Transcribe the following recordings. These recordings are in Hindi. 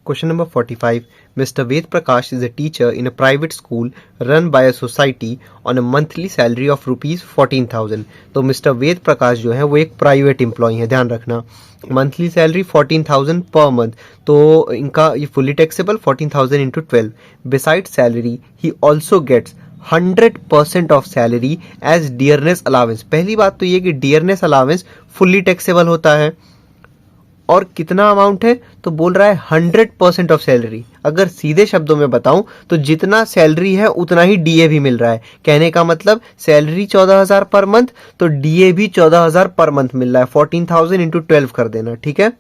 Question number 45. Mr. Ved Prakash is a teacher in a private school run by a society on a monthly salary of rupees 14,000. तो मिस्टर वेद प्रकाश जो है वो एक प्राइवेट एम्प्लॉय है, ध्यान रखना. मंथली सैलरी 14,000 पर मंथ, तो इनका ये fully taxable 14,000 into 12. Beside salary ही also gets 100% of salary as dearness allowance. पहली बात तो ये कि डियरनेस अलावेंस फुली टैक्सेबल होता है और कितना अमाउंट है, तो बोल रहा है 100% ऑफ सैलरी. अगर सीधे शब्दों में बताऊं तो जितना सैलरी है उतना ही डीए भी मिल रहा है. कहने का मतलब सैलरी 14,000 पर मंथ तो डीए भी 14,000 पर मंथ मिल रहा है. 14,000 इंटू 12 कर देना, ठीक है.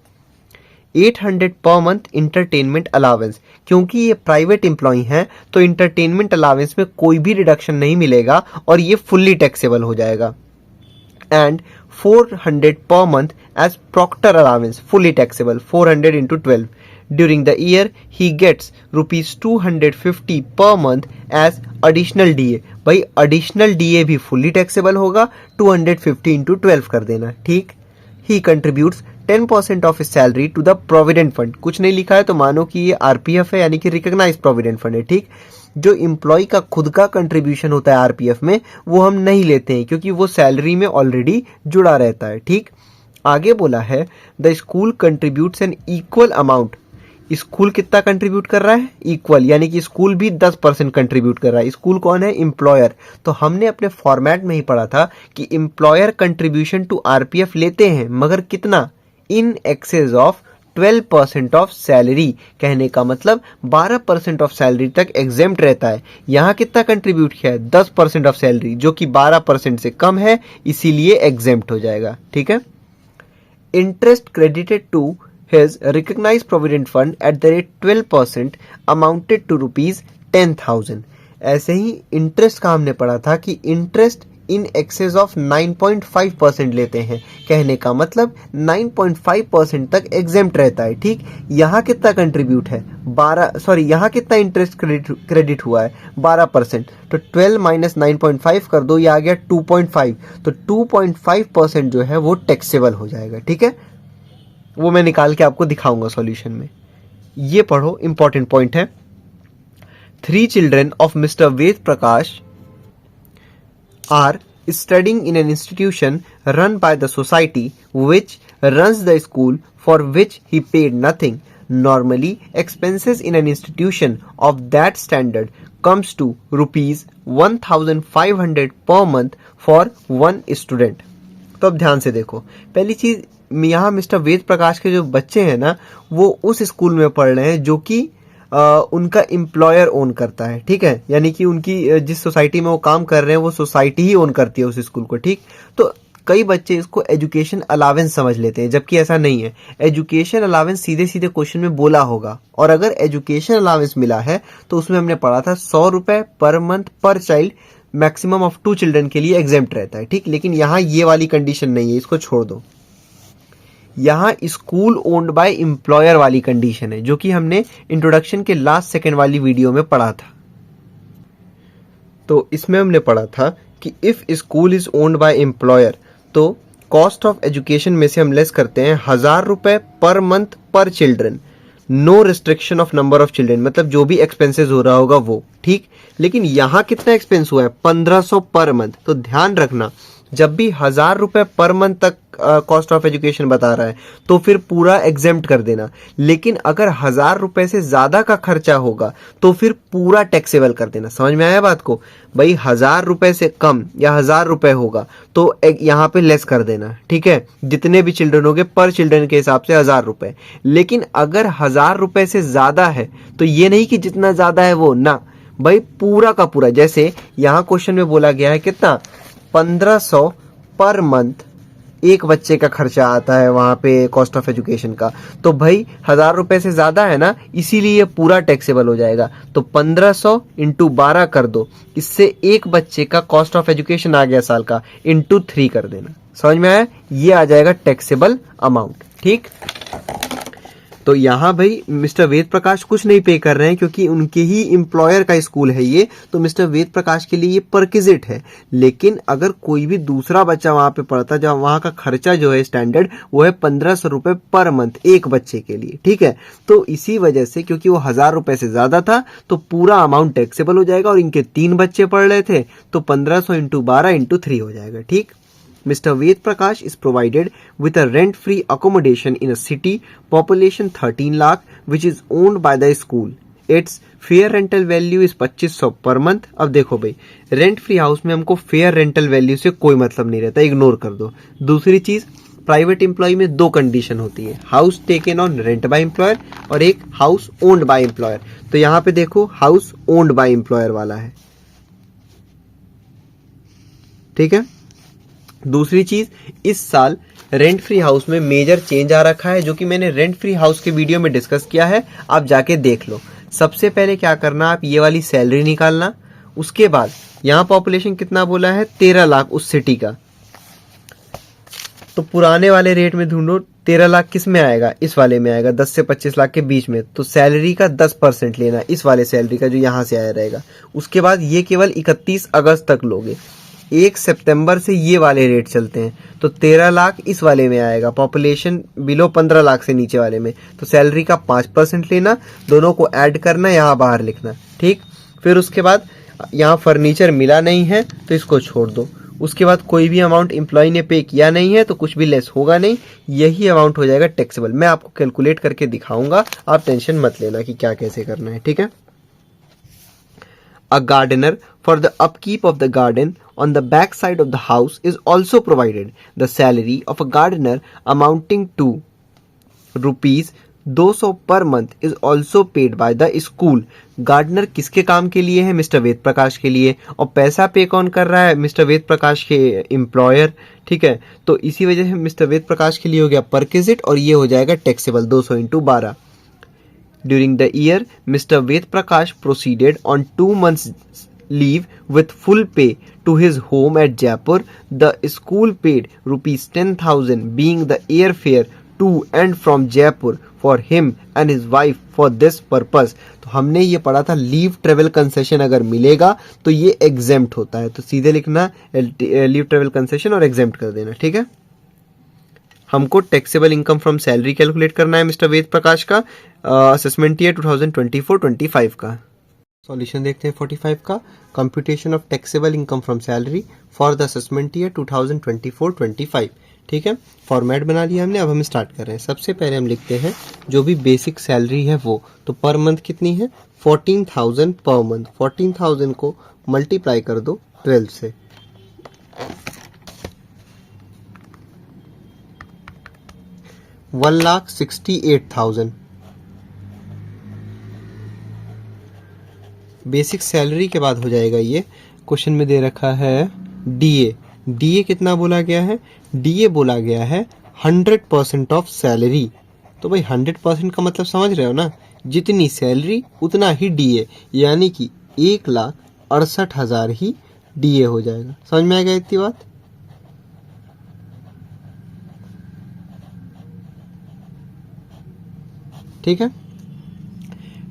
800 पर मंथ इंटरटेनमेंट अलावेंस. क्योंकि ये प्राइवेट एम्प्लॉय हैं तो इंटरटेनमेंट अलावेंस में कोई भी रिडक्शन नहीं मिलेगा और ये फुल्ली टैक्सेबल हो जाएगा. And 400 per month as proctor allowance, fully taxable, 400 into 12. During the year, he gets rupees 250 per month as additional DA. भाई additional DA भी fully taxable होगा, 250 into 12 कर देना, ठीक. He contributes 10% of his salary to the provident fund. कुछ नहीं लिखा है तो मानो कि ये आरपीएफ है, यानी कि रिकॉग्नाइज्ड प्रोविडेंट फंड है, ठीक. जो एम्प्लॉय का खुद का कंट्रीब्यूशन होता है आरपीएफ में वो हम नहीं लेते हैं क्योंकि वो सैलरी में ऑलरेडी जुड़ा रहता है, ठीक. आगे बोला है the school contributes an equal amount. School कितना कंट्रीब्यूट कर रहा है, इक्वल, यानी कि स्कूल भी 10% कंट्रीब्यूट कर रहा है. स्कूल कौन है, एम्प्लॉयर. तो हमने अपने फॉर्मेट में ही पढ़ा था कि एम्प्लॉयर कंट्रीब्यूशन टू आरपीएफ लेते हैं मगर कितना, इन एक्सेस ऑफ 12% ऑफ सैलरी. कहने का मतलब 12% ऑफ सैलरी तक एग्जेम्प्ट रहता है. यहाँ कितना कंट्रीब्यूट किया है, 10% ऑफ सैलरी, जो कि 12% से कम है, इसीलिए एग्जेम्प्ट हो जाएगा, ठीक है. Interest credited to his recognised provident fund at the rate 12% amounted to rupees 10,000. ऐसे ही इंटरेस्ट का हमने पढ़ा था कि इंटरेस्ट इन एक्सेस ऑफ 9.5% लेते हैं. कहने का मतलब 9.5% तक एग्जेम्प्ट रहता है, ठीक. यहाँ कितना कंट्रीब्यूट है, यहाँ कितना इंटरेस्ट क्रेडिट हुआ है, 12%. तो 12 माइनस 9.5 कर दो, ये आ गया 2.5. तो 2.5% जो है वो टैक्सेबल हो जाएगा, ठीक है. वो मैं निकाल के आपको दिखाऊंगा सॉल्यूशन में. ये पढ़ो, इंपॉर्टेंट पॉइंट है. 3 children of Mr. Ved Prakash are studying in an institution run by the society which runs the school for which he paid nothing. Normally, expenses in an institution of that standard comes to rupees 1,500 per month for one student. तो अब ध्यान से देखो, पहली चीज यहाँ मिस्टर वेद प्रकाश के जो बच्चे हैं ना वो उस स्कूल में पढ़ रहे हैं जो कि उनका एम्प्लॉयर ओन करता है, ठीक है. यानी कि उनकी जिस सोसाइटी में वो काम कर रहे हैं वो सोसाइटी ही ओन करती है उस स्कूल को, ठीक. तो कई बच्चे इसको एजुकेशन अलावेंस समझ लेते हैं जबकि ऐसा नहीं है. एजुकेशन अलावेंस सीधे सीधे क्वेश्चन में बोला होगा, और अगर एजुकेशन अलावेंस मिला है तो उसमें हमने पढ़ा था 100 रुपए per month per child, maximum of 2 children के लिए एग्जेम्प्ट रहता है, ठीक. लेकिन यहाँ ये वाली कंडीशन नहीं है, इसको छोड़ दो. यहाँ स्कूल ओन्ड बाय एम्प्लॉयर वाली कंडीशन है जो कि हमने इंट्रोडक्शन के लास्ट सेकंड वाली वीडियो में पढ़ा था. तो इसमें हमने पढ़ा था कि if school is owned by employer तो कॉस्ट ऑफ एजुकेशन में से हम लेस करते हैं 1,000 रुपए per month per children. No restriction of number of children, मतलब जो भी एक्सपेंसेस हो रहा होगा वो, ठीक. लेकिन यहाँ कितना एक्सपेंस हुआ है, 1,500 पर मंथ. तो ध्यान रखना जब भी 1,000 रुपए पर मंथ तक कॉस्ट ऑफ एजुकेशन बता रहा है तो फिर पूरा एग्जेम्प्ट कर देना. लेकिन अगर 1,000 रुपए से ज्यादा का खर्चा होगा तो फिर पूरा टैक्सेबल कर देना. समझ में आया बात को, भाई 1,000 रुपए से कम या 1,000 रुपए होगा तो यहाँ पे लेस कर देना, ठीक है. जितने भी चिल्ड्रन होंगे पर चिल्ड्रन के हिसाब से 1,000 रुपए. लेकिन अगर 1,000 रुपए से ज्यादा है तो ये नहीं कि जितना ज्यादा है वो ना, भाई पूरा का पूरा. जैसे यहाँ क्वेश्चन में बोला गया है कितना, 1,500 पर मंथ एक बच्चे का खर्चा आता है वहां पे कॉस्ट ऑफ एजुकेशन का. तो भाई 1,000 रुपए से ज्यादा है ना, इसीलिए पूरा टैक्सेबल हो जाएगा. तो 1,500 इंटू 12 कर दो, इससे एक बच्चे का कॉस्ट ऑफ एजुकेशन आ गया साल का, इंटू 3 कर देना. समझ में आया, ये आ जाएगा टैक्सेबल अमाउंट, ठीक. तो यहाँ भाई मिस्टर वेद प्रकाश कुछ नहीं पे कर रहे हैं क्योंकि उनके ही एम्प्लॉयर का स्कूल है ये, तो मिस्टर वेद प्रकाश के लिए ये परक्विजिट है। लेकिन अगर कोई भी दूसरा बच्चा वहां पे पढ़ता, जहाँ वहां का खर्चा जो है स्टैंडर्ड वो है 1500 रुपए पर मंथ एक बच्चे के लिए, ठीक है। तो इसी वजह से क्योंकि वो 1000 रुपए से ज्यादा था तो पूरा अमाउंट टैक्सेबल हो जाएगा, और इनके 3 बच्चे पढ़ रहे थे तो 1500 इंटू 12 इंटू 3 हो जाएगा, ठीक। Mr. Ved Prakash is provided with a rent-free accommodation in a city population 13 lakh which is owned by the school. Its fair rental value is 2500 per month. अब देखो भाई, रेंट फ्री हाउस में हमको फेयर रेंटल वैल्यू से कोई मतलब नहीं रहता, इग्नोर कर दो। दूसरी चीज, प्राइवेट एम्प्लॉय में 2 कंडीशन होती है, house taken on rent by employer और एक हाउस ओन्ड बाय एम्प्लॉयर। तो यहाँ पे देखो हाउस ओन्ड बाय एम्प्लॉयर वाला है, ठीक है। दूसरी चीज, इस साल रेंट फ्री हाउस में मेजर चेंज आ रखा है जो कि मैंने रेंट फ्री हाउस के वीडियो में डिस्कस किया है, आप जाके देख लो। सबसे पहले क्या करना, आप ये वाली सैलरी निकालना, उसके बाद यहाँ पॉपुलेशन कितना बोला है 13 लाख उस सिटी का, तो पुराने वाले रेट में ढूंढो 13 लाख किस में आएगा, इस वाले में आएगा 10 से 25 लाख के बीच में, तो सैलरी का 10% लेना इस वाले सैलरी का जो यहाँ से आया रहेगा। उसके बाद ये केवल 31 अगस्त तक लोगे, 1 सितंबर से ये वाले रेट चलते हैं, तो 13 लाख इस वाले में आएगा, पॉपुलेशन बिलो 15 लाख से नीचे वाले में, तो सैलरी का 5% लेना, दोनों को ऐड करना, यहाँ बाहर लिखना, ठीक। फिर उसके बाद यहाँ फर्नीचर मिला नहीं है तो इसको छोड़ दो। उसके बाद कोई भी अमाउंट एम्प्लॉय ने पे किया नहीं है तो कुछ भी लेस होगा नहीं, यही अमाउंट हो जाएगा टैक्सेबल। मैं आपको कैलकुलेट करके दिखाऊंगा, आप टेंशन मत लेना कि क्या कैसे करना है, ठीक है। A gardener for the upkeep of the garden on the back side of the house is also provided. The salary of a gardener amounting to rupees 200 per month is also paid by the school. Gardener किसके काम के लिए है, मिस्टर वेद प्रकाश के लिए, और पैसा पे कौन कर रहा है, मिस्टर वेद प्रकाश के एम्प्लॉयर, ठीक है। तो इसी वजह से मिस्टर वेद प्रकाश के लिए हो गया परक्विजिट और ये हो जाएगा taxable 200 into 12। During the year, Mr. Ved Prakash proceeded on 2 months leave with full pay to his home at Jaipur. The school paid rupees 10,000 being the airfare to and from Jaipur for him and his wife for this purpose. तो हमने ये पढ़ा था लीव ट्रेवल कंसेशन अगर मिलेगा तो ये एग्जेम्प्ट होता है, तो सीधे लिखना लीव ट्रेवल कंसेशन और एग्जेम्प्ट कर देना, ठीक है। हमको taxable income from salary calculate करना है मिस्टर वेद प्रकाश का, असेसमेंट ईयर 2024-25 का। सॉल्यूशन देखते हैं 45 का, computation of taxable income from salary for the assessment year 2024-25, ठीक है। फॉर्मेट बना लिया हमने, अब हम स्टार्ट कर रहे हैं। सबसे पहले हम लिखते हैं जो भी बेसिक सैलरी है वो, तो पर मंथ कितनी है 14,000 पर मंथ। 14,000 को मल्टीप्लाई कर दो 12 से, 1,68,000। बेसिक सैलरी के बाद हो जाएगा ये, क्वेश्चन में दे रखा है डीए। डीए कितना बोला गया है, डीए बोला गया है 100% ऑफ सैलरी। तो भाई 100% का मतलब समझ रहे हो ना, जितनी सैलरी उतना ही डीए, यानी कि 1,68,000 ही डीए हो जाएगा। समझ में आएगा इतनी बात, ठीक है।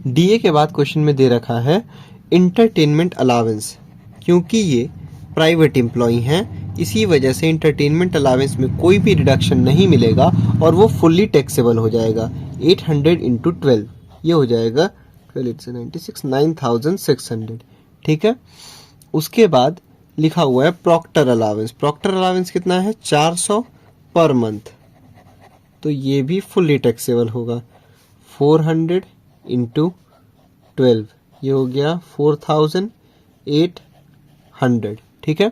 डीए के बाद क्वेश्चन में दे रखा है इंटरटेनमेंट अलावेंस, क्योंकि ये प्राइवेट एम्प्लॉय हैं इसी वजह से इंटरटेनमेंट अलावेंस में कोई भी रिडक्शन नहीं मिलेगा और वो फुल्ली टैक्सेबल हो जाएगा। 800 इंटू 12 ये हो जाएगा 12,96 9,600, ठीक है। उसके बाद लिखा हुआ है प्रॉक्टर अलावेंस। प्रॉक्टर अलावेंस कितना है 400 पर मंथ, तो ये भी फुल्ली टैक्सेबल होगा। 400 इंटू 12 ये हो गया 4,800, ठीक है।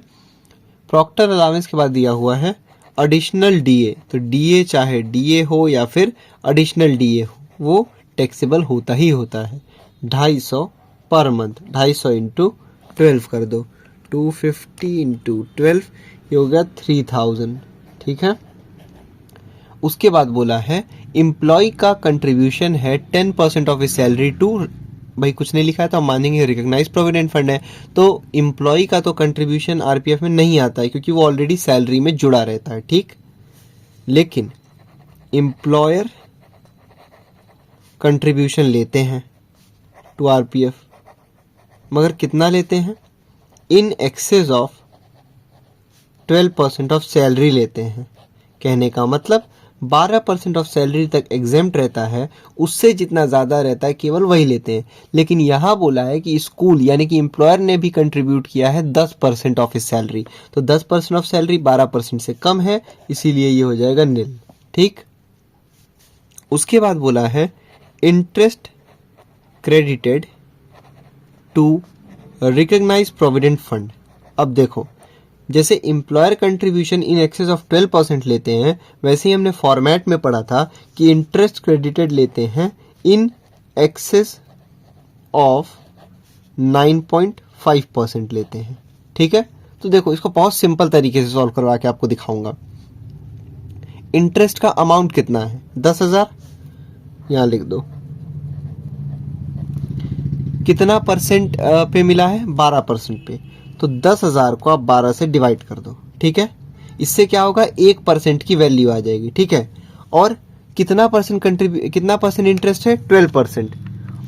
प्रॉक्टर अलावेंस के बाद दिया हुआ है एडिशनल डीए, तो डीए चाहे डीए हो या फिर एडिशनल डीए हो वो टैक्सेबल होता ही होता है। 250 पर मंथ, 250 इंटू 12 कर दो, 250 इंटू 12 ये हो गया 3,000, ठीक है। उसके बाद बोला है एम्प्लॉय का कंट्रीब्यूशन है 10% ऑफ हिज सैलरी टू, भाई कुछ नहीं लिखा है तो हम मानेंगे रिकॉग्नाइज प्रोविडेंट फंड है, तो एम्प्लॉय का तो कंट्रीब्यूशन आरपीएफ में नहीं आता है क्योंकि वो ऑलरेडी सैलरी में जुड़ा रहता है, ठीक। लेकिन एम्प्लॉयर कंट्रीब्यूशन लेते हैं टू आरपीएफ, मगर कितना लेते हैं? इन एक्सेस ऑफ 12% ऑफ सैलरी लेते हैं। कहने का मतलब 12% ऑफ सैलरी तक एग्जेम्प्ट रहता है, उससे जितना ज़्यादा रहता है केवल वही लेते हैं। लेकिन यहाँ बोला है कि स्कूल यानी कि एम्प्लॉयर ने भी कंट्रीब्यूट किया है 10% ऑफ इस सैलरी, तो 10% ऑफ सैलरी 12% से कम है, इसीलिए ये हो जाएगा नील। ठीक, उसके बाद बोला है interest credited to recognise provident fund. अब देखो, जैसे employer contribution in excess of 12% लेते हैं, वैसे ही हमने फॉर्मेट में पढ़ा था कि इंटरेस्ट क्रेडिटेड लेते हैं इन एक्सेस ऑफ 9.5% लेते हैं। ठीक है, तो देखो इसको बहुत सिंपल तरीके से सॉल्व करवा के आपको दिखाऊंगा। इंटरेस्ट का अमाउंट कितना है? 10,000, यहां लिख दो। कितना परसेंट पे मिला है? 12% पे, तो 10,000 को आप 12 से डिवाइड कर दो। ठीक है, इससे क्या होगा? 1% की वैल्यू आ जाएगी। ठीक है, और कितना परसेंट इंटरेस्ट है? 12%।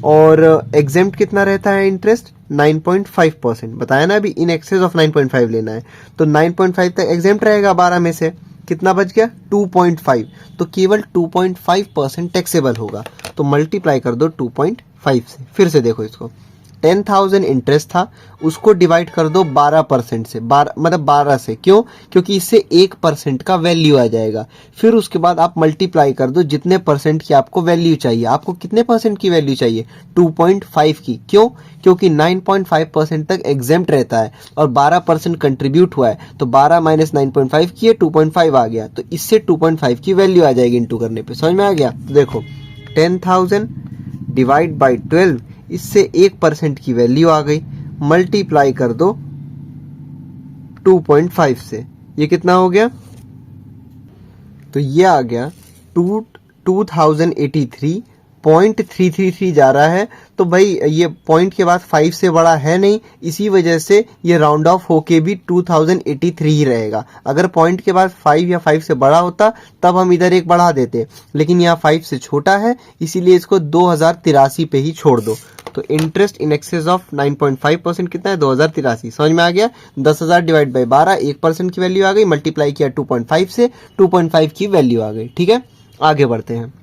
और एग्जेम्प्ट कितना रहता है इंटरेस्ट? 9.5%। बताया ना अभी, इन एक्सेस ऑफ 9.5 लेना है, तो 9.5 तक एग्जेम्प्ट रहेगा 12 में से। कितना बच गया? 2.5, तो केवल 2.5% टैक्सेबल होगा। तो मल्टीप्लाई कर दो 2.5 से। फिर से देखो इसको, 10,000 इंटरेस्ट था, उसको डिवाइड कर दो 12% से, 12 से। क्यों? क्योंकि इससे 1% का वैल्यू आ जाएगा। फिर उसके बाद आप मल्टीप्लाई कर दो जितने परसेंट की आपको वैल्यू चाहिए। आपको कितने परसेंट की वैल्यू चाहिए? 2.5 की। क्यों? क्योंकि 9.5% तक एग्जेम्प्ट रहता है और 12% कंट्रीब्यूट हुआ है, तो 12 माइनस 9.5 किए, 2.5 आ गया, तो इससे 2.5 की वैल्यू आ जाएगी इंटू करने पे। समझ में आ गया? तो देखो 10,000 डिवाइड बाई 12, इससे 1% की वैल्यू आ गई, मल्टीप्लाई कर दो 2.5 से। ये कितना हो गया? तो ये आ गया 2083.333 जा रहा है। तो भाई ये पॉइंट के बाद 5 से बड़ा है नहीं, इसी वजह से ये राउंड ऑफ होके भी 2083 ही रहेगा। अगर पॉइंट के बाद 5 या 5 से बड़ा होता तब हम इधर एक बढ़ा देते, लेकिन यहाँ 5 से छोटा है, इसीलिए इसको 2083 पे ही छोड़ दो। तो इंटरेस्ट इन एक्सेस ऑफ 9.5% कितना है? 2083। समझ में आ गया? 10,000 डिवाइड बाई 12, 1% की वैल्यू आ गई, मल्टीप्लाई किया 2.5 से, 2.5 की वैल्यू आ गई। ठीक है, आगे बढ़ते हैं।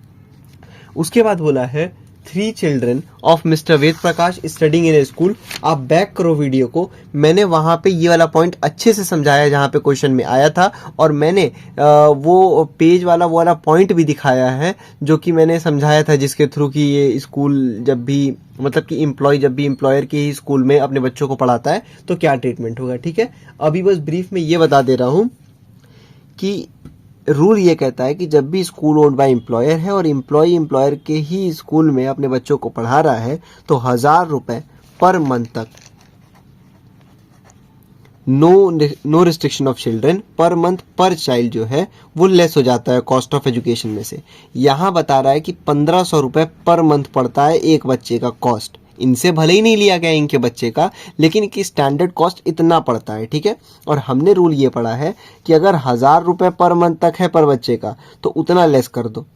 उसके बाद बोला है 3 children of mister Ved Prakash studying in a school. आप बैक करो वीडियो को, मैंने वहां पे ये वाला पॉइंट अच्छे से समझाया जहां पे क्वेश्चन में आया था, और मैंने वो पेज वाला वो वाला पॉइंट भी दिखाया है जो कि मैंने समझाया था, जिसके थ्रू कि ये स्कूल जब भी मतलब कि एम्प्लॉय जब भी एम्प्लॉयर के ही स्कूल में अपने बच्चों को पढ़ाता है तो क्या ट्रीटमेंट होगा। ठीक है, अभी बस ब्रीफ में ये बता दे रहा हूं कि रूल ये कहता है कि जब भी स्कूल ओन्ड बाय एम्प्लॉयर है और एम्प्लॉयर के ही स्कूल में अपने बच्चों को पढ़ा रहा है, तो 1,000 रुपए पर मंथ तक, no restriction of children, per month per child जो है वो लेस हो जाता है कॉस्ट ऑफ एजुकेशन में से। यहाँ बता रहा है कि 1,500 रुपए पर मंथ पड़ता है एक बच्चे का कॉस्ट। इनसे भले ही नहीं लिया गया इनके बच्चे का, लेकिन कि स्टैंडर्ड कॉस्ट इतना पड़ता है। ठीक है, और हमने रूल ये पढ़ा है कि अगर 1,000 रुपए पर मंथ तक है पर बच्चे का, तो उतना लेस कर दो।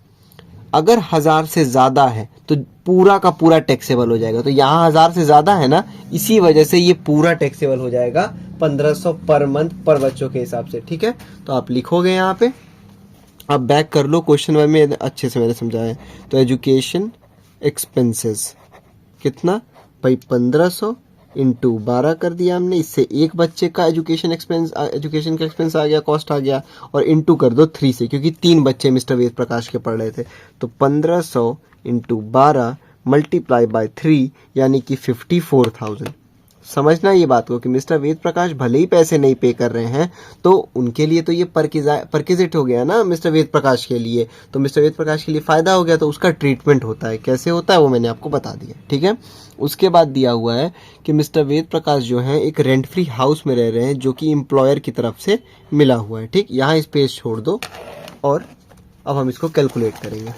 अगर 1,000 से ज्यादा है तो पूरा का पूरा टैक्सेबल हो जाएगा। तो यहाँ 1,000 से ज्यादा है ना, इसी वजह से ये पूरा टैक्सेबल हो जाएगा 1,500 पर मंथ पर बच्चों के हिसाब से। ठीक है, तो आप लिखोगे यहाँ पे, आप बैक कर लो, क्वेश्चन में अच्छे से मैंने समझाया है। तो एजुकेशन एक्सपेंसेस कितना भाई? 1,500 इंटू 12 कर दिया हमने, इससे एक बच्चे का एजुकेशन का एक्सपेंस आ गया, कॉस्ट आ गया, और इंटू कर दो 3 से, क्योंकि 3 बच्चे मिस्टर वेद प्रकाश के पढ़ रहे थे। तो 1,500 इंटू 12 मल्टीप्लाई बाय 3, यानी कि 54,000। समझना ये बात को कि मिस्टर वेद प्रकाश भले ही पैसे नहीं पे कर रहे हैं, तो उनके लिए तो ये परकिजिट हो गया ना मिस्टर वेद प्रकाश के लिए, तो मिस्टर वेद प्रकाश के लिए फ़ायदा हो गया, तो उसका ट्रीटमेंट होता है। कैसे होता है वो मैंने आपको बता दिया। ठीक है, उसके बाद दिया हुआ है कि मिस्टर वेद प्रकाश जो है एक रेंट फ्री हाउस में रह रहे हैं, जो कि एम्प्लॉयर की तरफ से मिला हुआ है। ठीक, यहाँ इस पेज छोड़ दो, और अब हम इसको कैलकुलेट करेंगे।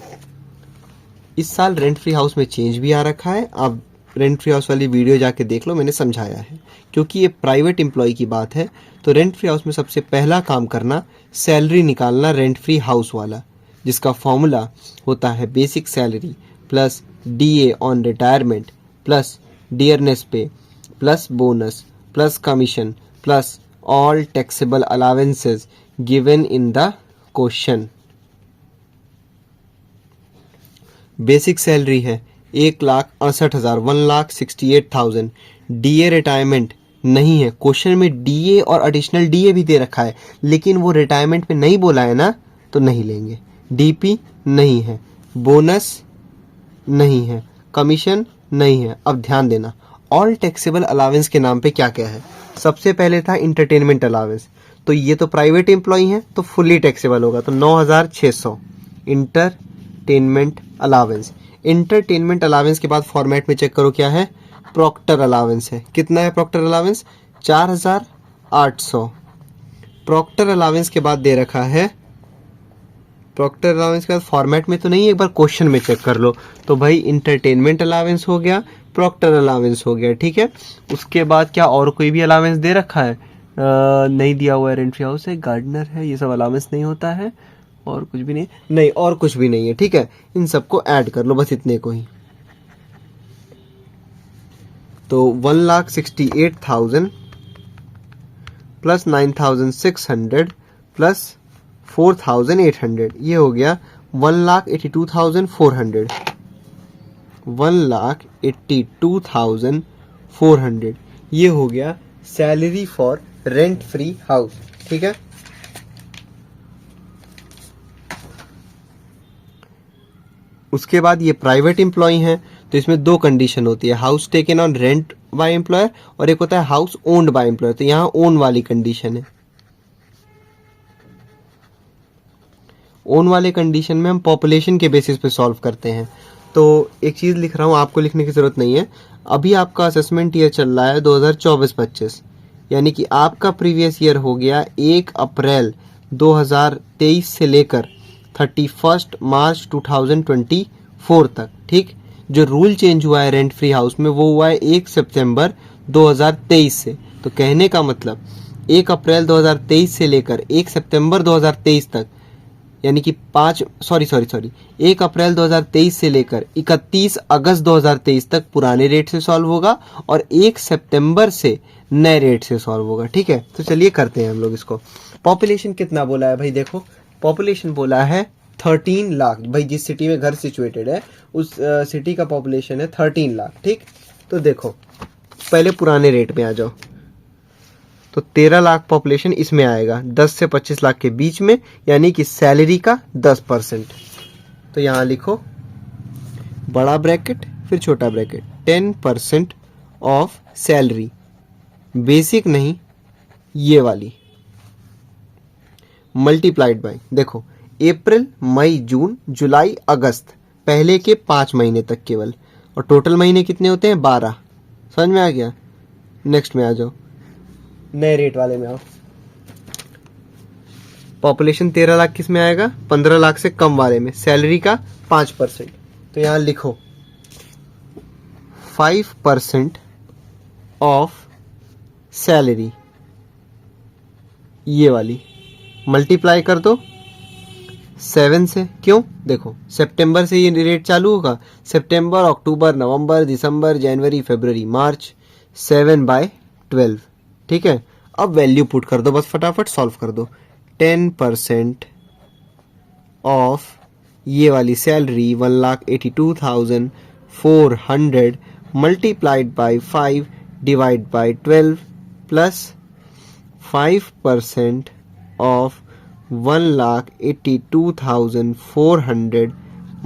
इस साल रेंट फ्री हाउस में चेंज भी आ रखा है, आप रेंट फ्री हाउस वाली वीडियो जाके देख लो, मैंने समझाया है। क्योंकि ये प्राइवेट एम्प्लॉय की बात है, तो रेंट फ्री हाउस में सबसे पहला काम करना सैलरी निकालना रेंट फ्री हाउस वाला, जिसका फॉर्मूला होता है basic salary plus DA on retirement plus dearness pay plus bonus plus commission plus all taxable allowances given in the question। Basic salary है 1,68,000 1,68,000। DA रिटायरमेंट नहीं है, क्वेश्चन में DA और एडिशनल DA भी दे रखा है, लेकिन वो रिटायरमेंट में नहीं बोला है ना, तो नहीं लेंगे। DP नहीं है, बोनस नहीं है, कमीशन नहीं है। अब ध्यान देना, ऑल टैक्सेबल अलावेंस के नाम पे क्या क्या है। सबसे पहले था इंटरटेनमेंट अलावेंस, तो ये तो प्राइवेट एम्प्लॉय है तो फुल्ली टैक्सेबल होगा, तो 9,600 इंटरटेनमेंट अलावेंस। इंटरटेनमेंट अलावेंस के बाद फॉर्मेट में चेक करो क्या है, प्रॉक्टर अलावेंस है। कितना है प्रॉक्टर अलावेंस, 4,800। प्रॉक्टर अलावेंस के बाद दे रखा है, प्रॉक्टर अलावेंस के बाद फॉर्मेट में तो नहीं, एक बार क्वेश्चन में चेक कर लो। तो भाई इंटरटेनमेंट अलावेंस हो गया, प्रॉक्टर अलावेंस हो गया, ठीक है। उसके बाद क्या और कोई भी अलावेंस दे रखा है? नहीं दिया हुआ है, रेंट फ्री हाउस है, गार्डनर है, ये सब अलावेंस नहीं होता है। और कुछ भी नहीं, नहीं और कुछ भी नहीं है, ठीक है। इन सबको ऐड कर लो, बस इतने को ही। तो 1,68,000 प्लस 9,600 प्लस 4,800, ये हो गया 1,82,400। 1,82,400 ये हो गया salary for rent free house, ठीक है। उसके बाद ये प्राइवेट एम्प्लॉय हैं, तो इसमें दो कंडीशन होती है, house taken on rent by employer और एक होता है हाउस ओन्ड बाय एम्प्लॉयर। तो यहाँ ओन वाली कंडीशन है। ओन वाले कंडीशन में हम पॉपुलेशन के बेसिस पे सॉल्व करते हैं। तो एक चीज लिख रहा हूँ, आपको लिखने की जरूरत नहीं है। अभी आपका असेसमेंट ईयर चल रहा है 2024-25, यानी कि आपका प्रीवियस ईयर हो गया 1 अप्रैल 2023 से लेकर 31 मार्च 2024 तक, ठीक। जो रूल चेंज हुआ है रेंट फ्री हाउस में वो हुआ है 1 सितंबर 2023 से। तो कहने का मतलब 1 अप्रैल 2023 से लेकर 1 सितंबर 2023 तक, यानी कि 1 अप्रैल 2023 से लेकर 31 अगस्त 2023 तक पुराने रेट से सॉल्व होगा और 1 सितंबर से नए रेट से सॉल्व होगा, ठीक है। तो चलिए करते हैं हम लोग इसको। पॉपुलेशन कितना बोला है भाई, देखो पॉपुलेशन बोला है 13 लाख। भाई जिस सिटी में घर सिचुएटेड है उस सिटी का पॉपुलेशन है 13 लाख, ठीक। तो देखो पहले पुराने रेट में आ जाओ, तो 13 लाख पॉपुलेशन इसमें आएगा 10 से 25 लाख के बीच में, यानी कि सैलरी का 10%। तो यहां लिखो बड़ा ब्रैकेट फिर छोटा ब्रैकेट, 10% ऑफ सैलरी, बेसिक नहीं ये वाली, मल्टीप्लाइड बाय, देखो अप्रैल मई जून जुलाई अगस्त, पहले के 5 महीने तक केवल, और टोटल महीने कितने होते हैं 12। समझ में आ गया। नेक्स्ट में आ जाओ, नए रेट वाले में आओ। पॉपुलेशन 13 लाख किस में आएगा, 15 लाख से कम वाले में, सैलरी का 5%। तो यहां लिखो 5% ऑफ सैलरी, ये वाली, मल्टीप्लाई कर दो 7 से। क्यों, देखो सितंबर से ये रेट चालू होगा, सितंबर अक्टूबर नवंबर दिसंबर जनवरी फरवरी मार्च, 7/12, ठीक है। अब वैल्यू पुट कर दो, बस फटाफट सॉल्व कर दो। 10% ऑफ ये वाली salary 1,82,400 multiplied by 5 divide by 12 plus 5% of 1,82,400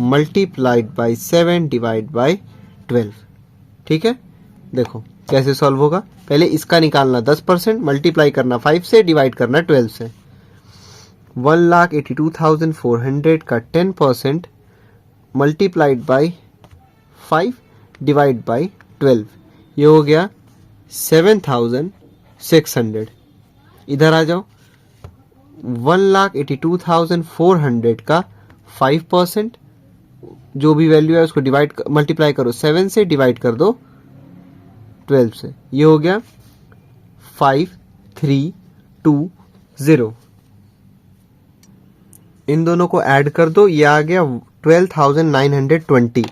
multiplied by 7 divide by 12, ठीक है। देखो कैसे सॉल्व होगा, पहले इसका निकालना 10%, मल्टीप्लाई करना 5 से, डिवाइड करना 12 से। 1,82,400 का 10% मल्टीप्लाइड बाई 5 डिवाइड बाई 12, ये हो गया 7,600। इधर आ जाओ, 1,82,400 का 5%, जो भी वैल्यू है उसको डिवाइड मल्टीप्लाई करो 7 से, डिवाइड कर दो 12 से, ये हो गया 5,320। इन दोनों को ऐड कर दो, ये आ गया 12,920।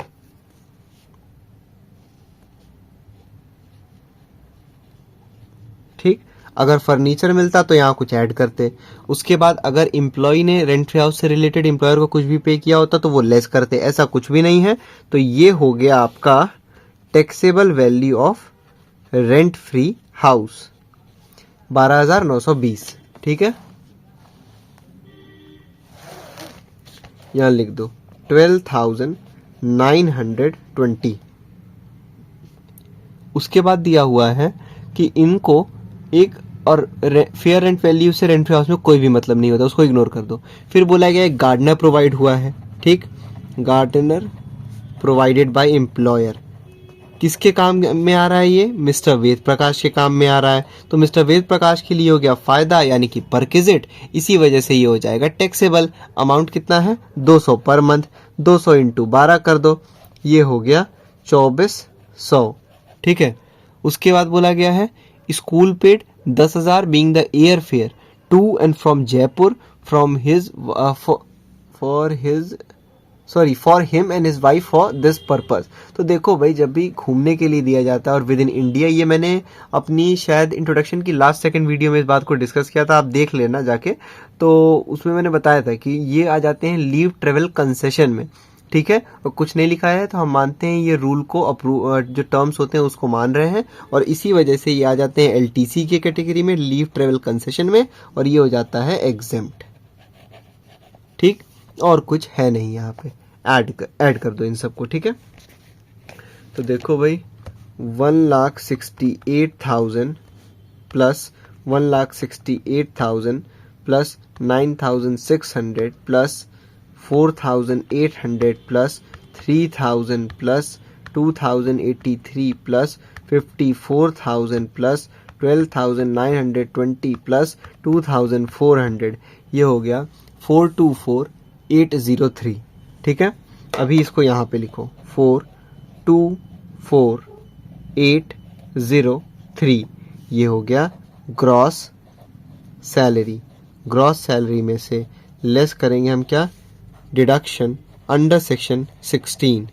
अगर फर्नीचर मिलता तो यहाँ कुछ ऐड करते। उसके बाद अगर एम्प्लॉय ने रेंट फ्री हाउस से रिलेटेड एम्प्लॉयर को कुछ भी पे किया होता तो वो लेस करते, ऐसा कुछ भी नहीं है। तो ये हो गया आपका taxable value of rent free house 12,920। ठीक है, यहाँ लिख दो 12,920। उसके बाद दिया हुआ है कि इनको एक और फेयर रेंट वैल्यू से रेंट फ्री हाउस में कोई भी मतलब नहीं होता, उसको इग्नोर कर दो। फिर बोला गया एक गार्डनर प्रोवाइड हुआ है। ठीक, गार्डनर प्रोवाइडेड बाय एम्प्लॉयर, किसके काम में आ रहा है ये? मिस्टर वेद प्रकाश के काम में आ रहा है। तो मिस्टर वेद प्रकाश के लिए हो गया फायदा यानी कि परक्विजिट, इसी वजह से ये हो जाएगा टैक्सेबल। अमाउंट कितना है? 200 पर मंथ, 200 इंटू 12 कर दो, ये हो गया 2400। ठीक है, उसके बाद बोला गया है school paid 10,000 being the air fare to and from Jaipur from his for him and his wife for this purpose. तो देखो भाई, जब भी घूमने के लिए दिया जाता है और विद इन इंडिया, ये मैंने अपनी शायद इंट्रोडक्शन की लास्ट सेकंड वीडियो में इस बात को डिस्कस किया था, आप देख लेना जाके। तो उसमें मैंने बताया था कि ये आ जाते हैं लीव ट्रेवल कंसेशन में। ठीक है, और कुछ नहीं लिखा है तो हम मानते हैं ये रूल को अप्रूव, जो टर्म्स होते हैं उसको मान रहे हैं, और इसी वजह से ये आ जाते हैं एलटीसी के कैटेगरी में, लीव ट्रेवल कंसेशन में, और ये हो जाता है एग्जेम्प्ट। ठीक, और कुछ है नहीं यहाँ पे, ऐड कर दो इन सबको। ठीक है, तो देखो भाई 1,68,000 plus 1,68,000 plus 9,600 plus 4,800 plus 3,000 plus 2,083 plus 54,000 plus 12,920 plus 2,400, ये हो गया 424,803। ठीक है, अभी इसको यहाँ पे लिखो 424,803, ये हो गया ग्रॉस सैलरी। ग्रॉस सैलरी में से लेस करेंगे हम क्या? Deduction under section 16।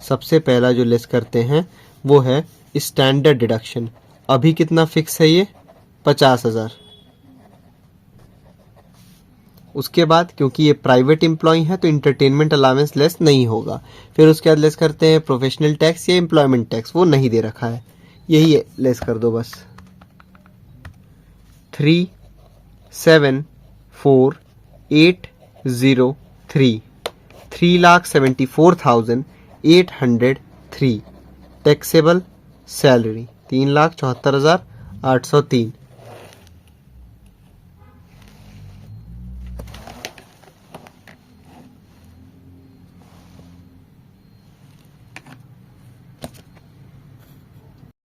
सबसे पहला जो लेस करते हैं वो है स्टैंडर्ड डिडक्शन। अभी कितना फिक्स है ये? 50,000। उसके बाद क्योंकि ये प्राइवेट एम्प्लॉय है तो इंटरटेनमेंट अलाउंस लेस नहीं होगा। फिर उसके बाद लेस करते हैं प्रोफेशनल टैक्स या एम्प्लॉयमेंट टैक्स, वो नहीं दे रखा है, यही लेस कर दो बस। 3,74,803 3,74,803 टैक्सेबल सैलरी 3,74,803।